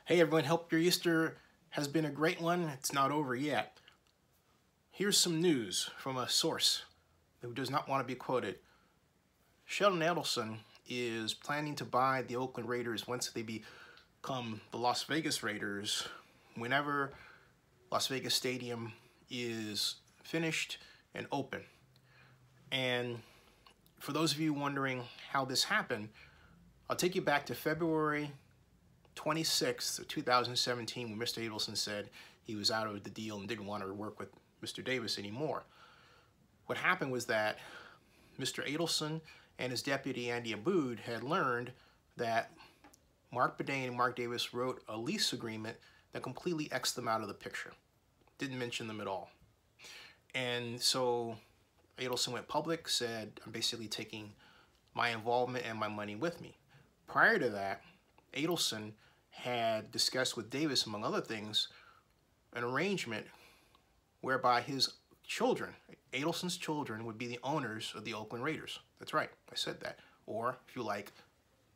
Hey everyone, hope your Easter has been a great one. It's not over yet. Here's some news from a source who does not want to be quoted. Sheldon Adelson is planning to buy the Oakland Raiders once they become the Las Vegas Raiders, whenever Las Vegas Stadium is finished and open. And for those of you wondering how this happened, I'll take you back to February 26th of 2017 when Mr. Adelson said he was out of the deal and didn't want to work with Mr. Davis anymore. What happened was that Mr. Adelson and his deputy Andy Aboud had learned that Marc Badain and Marc Davis wrote a lease agreement that completely X'd them out of the picture. Didn't mention them at all. And so Adelson went public, said, I'm basically taking my involvement and my money with me. Prior to that, Adelson had discussed with Davis, among other things, an arrangement whereby his children, Adelson's children, would be the owners of the Oakland Raiders. That's right, I said that. Or, if you like,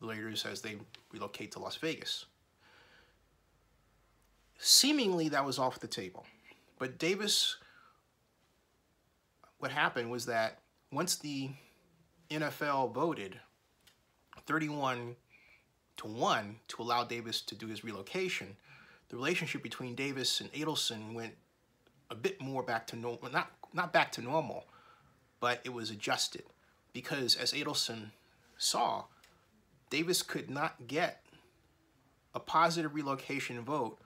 the Raiders as they relocate to Las Vegas. Seemingly, that was off the table. But Davis, what happened was that once the NFL voted 31-1 to allow Davis to do his relocation, the relationship between Davis and Adelson went a bit more back to normal, not back to normal, but it was adjusted. Because as Adelson saw, Davis could not get a positive relocation vote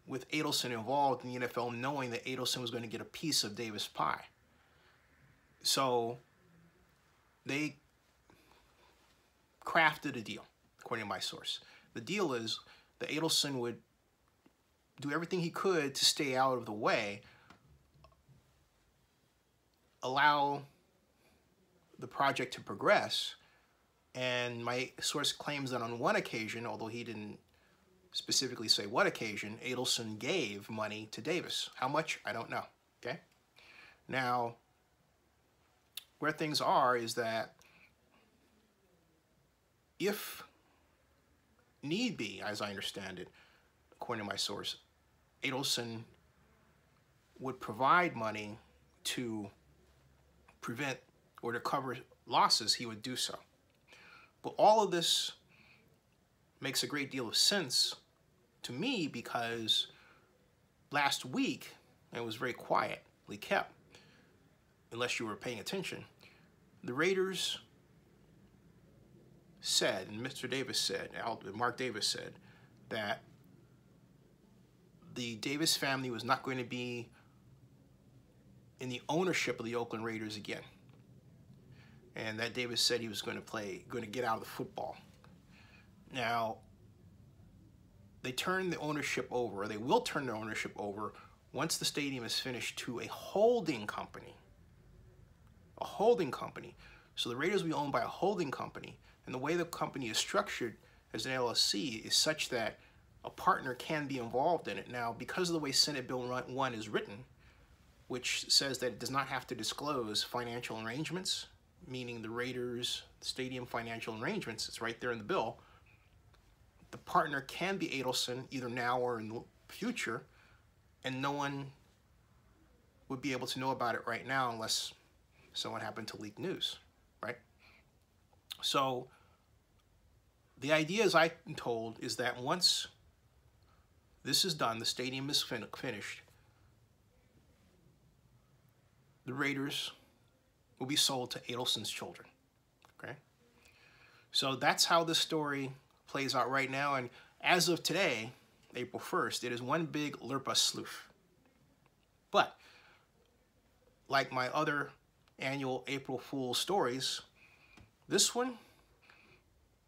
with Adelson involved in the NFL, knowing that Adelson was going to get a piece of Davis' pie. So they crafted a deal, according to my source. The deal is that Adelson would do everything he could to stay out of the way, allow the project to progress, and my source claims that on one occasion, although he didn't specifically say what occasion, Adelson gave money to Davis. How much? I don't know, okay? Now, where things are is that if need be, as I understand it, according to my source, Adelson would provide money to prevent or to cover losses, he would do so. But all of this makes a great deal of sense to me because last week, and it was very quietly kept, unless you were paying attention, the Raiders said, and Mr. Davis said, Marc Davis said, that the Davis family was not going to be in the ownership of the Oakland Raiders again. And that Davis said he was going to get out of the football. Now, they turned the ownership over, or they will turn the ownership over once the stadium is finished, to a holding company. A holding company. So the Raiders will be owned by a holding company. And the way the company is structured as an LLC is such that a partner can be involved in it. Now, because of the way Senate Bill 1 is written, which says that it does not have to disclose financial arrangements, meaning the Raiders stadium financial arrangements, it's right there in the bill, the partner can be Adelson either now or in the future, and no one would be able to know about it right now unless someone happened to leak news, right? So the idea, as I'm told, is that once this is done, the stadium is finished, the Raiders will be sold to Adelson's children, okay? So that's how this story plays out right now, and as of today, April 1st, it is one big Lurpa sloof. But, like my other annual April Fool's stories, this one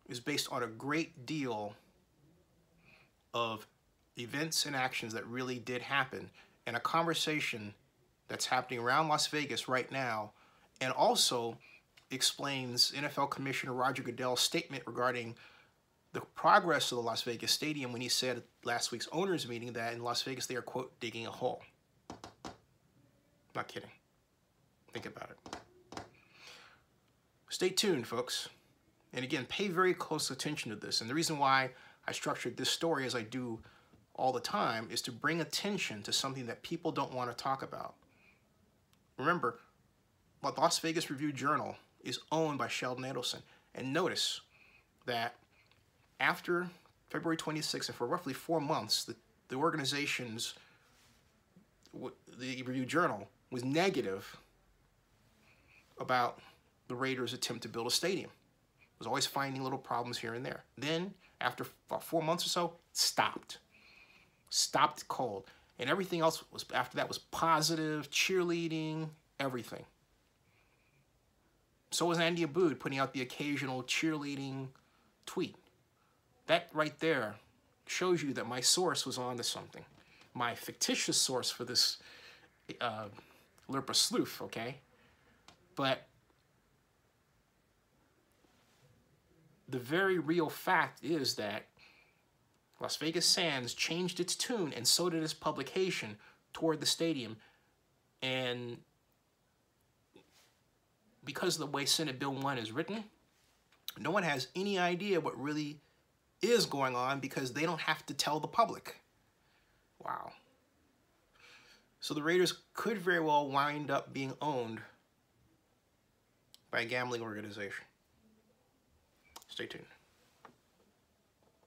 is based on a great deal of events and actions that really did happen, and a conversation that's happening around Las Vegas right now, and also explains NFL Commissioner Roger Goodell's statement regarding the progress of the Las Vegas Stadium when he said at last week's owners meeting that in Las Vegas they are, quote, digging a hole. Not kidding. Think about it. Stay tuned, folks. And again, pay very close attention to this. And the reason why I structured this story as I do all the time, is to bring attention to something that people don't want to talk about. Remember, the Las Vegas Review-Journal is owned by Sheldon Adelson. And notice that after February 26th, and for roughly 4 months, the organization's, the Review-Journal, was negative about the Raiders' attempt to build a stadium. It was always finding little problems here and there. Then, after about 4 months or so, it stopped. Stopped cold. And everything else was, after that, was positive, cheerleading, everything. So was Andy Aboud putting out the occasional cheerleading tweet. That right there shows you that my source was onto something. My fictitious source for this Lurpa sleuth, okay? But the very real fact is that Las Vegas Sands changed its tune, and so did its publication, toward the stadium. And because of the way Senate Bill 1 is written, no one has any idea what really is going on because they don't have to tell the public. Wow. So the Raiders could very well wind up being owned by a gambling organization. Stay tuned.